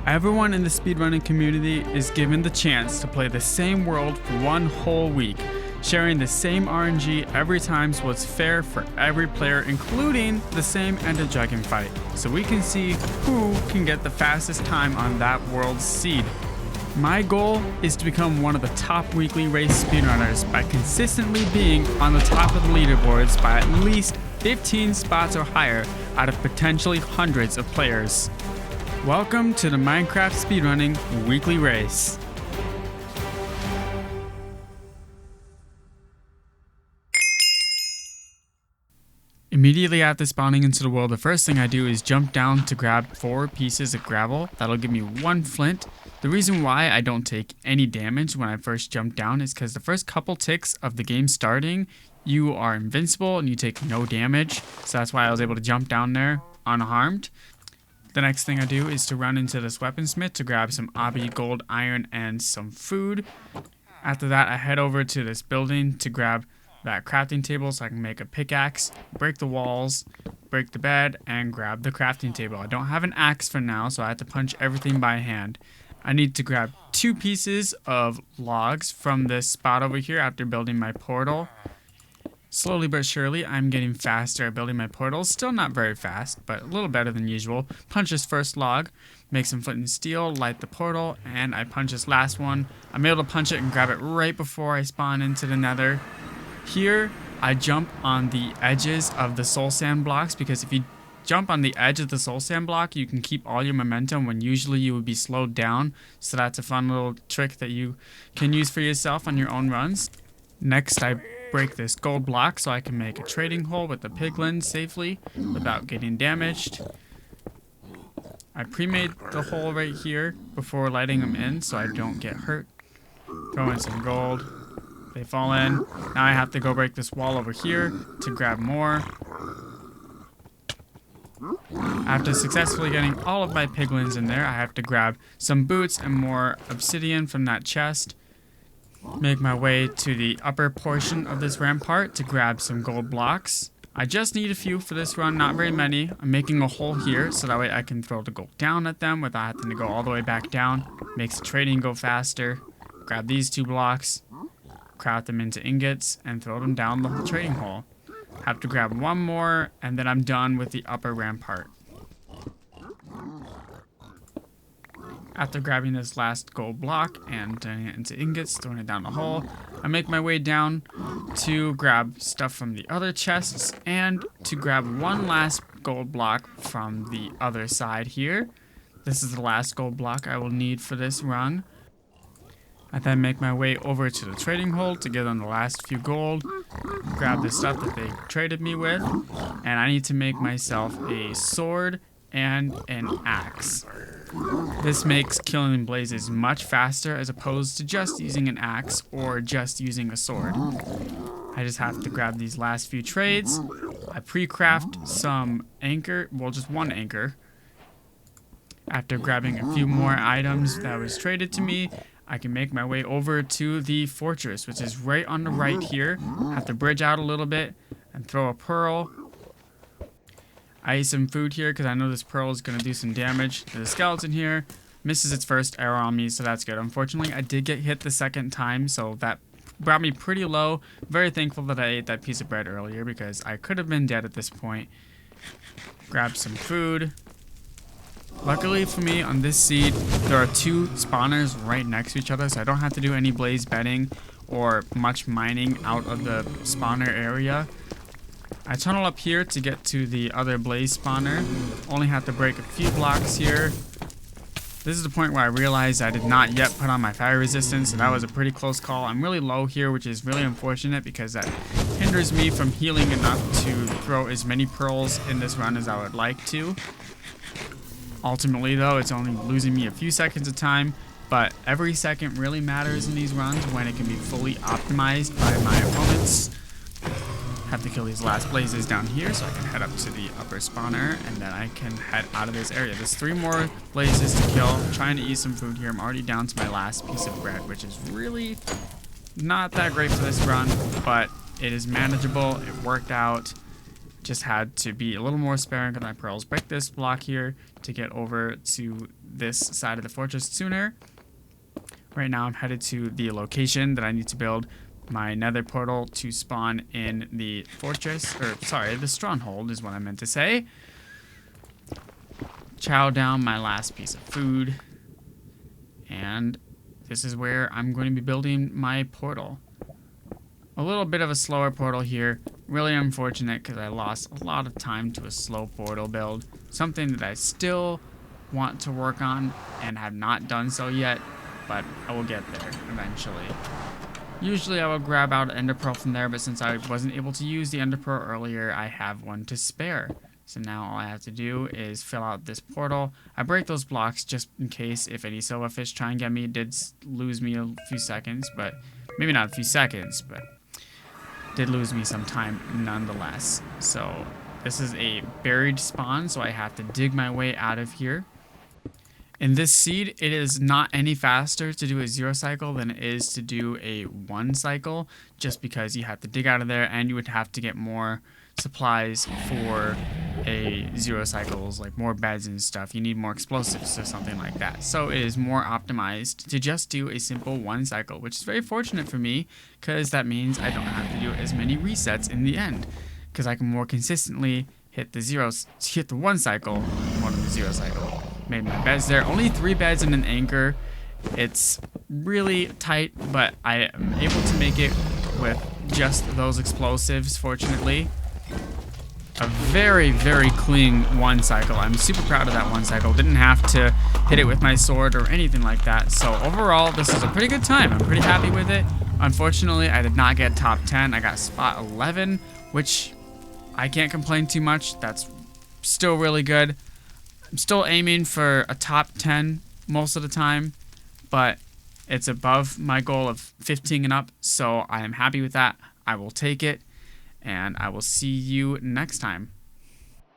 Everyone in the speedrunning community is given the chance to play the same world for one whole week, sharing the same RNG every time so it's fair for every player, including the same Ender Dragon fight, so we can see who can get the fastest time on that world's seed. My goal is to become one of the top weekly race speedrunners by consistently being on the top of the leaderboards by at least 15 spots or higher out of potentially hundreds of players. Welcome to the Minecraft Speedrunning Weekly Race. Immediately after spawning into the world, the first thing I do is jump down to grab 4 pieces of gravel. That'll give me 1 flint. The reason why I don't take any damage when I first jump down is because the first couple ticks of the game starting, you are invincible and you take no damage. So that's why I was able to jump down there unharmed. The next thing I do is to run into this weaponsmith to grab some obby, gold, iron, and some food. After that, I head over to this building to grab that crafting table so I can make a pickaxe, break the walls, break the bed, and grab the crafting table. I don't have an axe for now, so I have to punch everything by hand. I need to grab 2 pieces of logs from this spot over here after building my portal. Slowly but surely, I'm getting faster at building my portals. Still not very fast, but a little better than usual. Punch this first log, make some flint and steel, light the portal, and I punch this last one. I'm able to punch it and grab it right before I spawn into the Nether. Here, I jump on the edges of the soul sand blocks, because if you jump on the edge of the soul sand block, you can keep all your momentum when usually you would be slowed down. So that's a fun little trick that you can use for yourself on your own runs. Next, I break this gold block so I can make a trading hole with the piglins safely without getting damaged. I pre-made the hole right here before lighting them in so I don't get hurt. Throw in some gold. They fall in. Now I have to go break this wall over here to grab more. After successfully getting all of my piglins in there, I have to grab some boots and more obsidian from that chest. Make my way to the upper portion of this rampart to grab some gold blocks. I just need a few for this run, not very many. I'm making a hole here so that way I can throw the gold down at them without having to go all the way back down. Makes the trading go faster. Grab these 2 blocks, craft them into ingots, and throw them down the trading hole. Have to grab 1 more, and then I'm done with the upper rampart. After grabbing this last gold block and turning it into ingots, throwing it down the hole, I make my way down to grab stuff from the other chests and to grab 1 last gold block from the other side here. This is the last gold block I will need for this run. I then make my way over to the trading hole to get on the last few gold, grab the stuff that they traded me with, and I need to make myself a sword and an axe. This makes killing blazes much faster as opposed to just using an axe or just using a sword. I just have to grab these last few trades. I pre-craft some anchor, well, just 1 anchor. After grabbing a few more items that was traded to me, I can make my way over to the fortress, which is right on the right here. Have to bridge out a little bit and throw a pearl. I eat some food here because I know this pearl is going to do some damage. There's a skeleton here. Misses its first arrow on me, so that's good. Unfortunately, I did get hit the second time, so that brought me pretty low. Very thankful that I ate that piece of bread earlier because I could have been dead at this point. Grab some food. Luckily for me, on this seed, there are 2 spawners right next to each other, so I don't have to do any blaze bedding or much mining out of the spawner area. I tunnel up here to get to the other blaze spawner. Only have to break a few blocks here. This is the point where I realized I did not yet put on my fire resistance, so that was a pretty close call. I'm really low here, which is really unfortunate because that hinders me from healing enough to throw as many pearls in this run as I would like to. Ultimately, though, it's only losing me a few seconds of time, but every second really matters in these runs when it can be fully optimized by my opponents. Have to kill these last blazes down here so I can head up to the upper spawner and then I can head out of this area. There's 3 more blazes to kill. I'm trying to eat some food here. I'm already down to my last piece of bread, which is really not that great for this run, but it is manageable. It worked out. just had to be a little more sparing with my pearls. Break this block here to get over to this side of the fortress sooner. Right now I'm headed to the location that I need to build my nether portal to spawn in the fortress, or sorry, the stronghold is what I meant to say. Chow down my last piece of food, and this is where I'm going to be building my portal. A little bit of a slower portal here, really unfortunate because I lost a lot of time to a slow portal build, something that I still want to work on and have not done so yet, but I will get there eventually. Usually I will grab out an ender pearl from there, but since I wasn't able to use the ender pearl earlier, I have one to spare. So now all I have to do is fill out this portal. I break those blocks just in case if any silverfish try and get me. It did lose me a few seconds, but maybe not a few seconds, but did lose me some time nonetheless. So this is a buried spawn, so I have to dig my way out of here. In this seed, it is not any faster to do a 0 cycle than it is to do a 1 cycle, just because you have to dig out of there and you would have to get more supplies for a 0 cycles, like more beds and stuff. You need more explosives or something like that. So it is more optimized to just do a simple 1 cycle, which is very fortunate for me because that means I don't have to do as many resets in the end, because I can more consistently hit the 1 cycle more than the 0 cycle. Made my beds there. Only 3 beds and an anchor. It's really tight, but I am able to make it with just those explosives, fortunately. A very, very clean 1 cycle. I'm super proud of that 1 cycle. Didn't have to hit it with my sword or anything like that. So overall, this is a pretty good time. I'm pretty happy with it. Unfortunately, I did not get top 10. I got spot 11, which I can't complain too much. That's still really good. I'm still aiming for a top 10 most of the time, but it's above my goal of 15 and up, so I am happy with that. I will take it, and I will see you next time.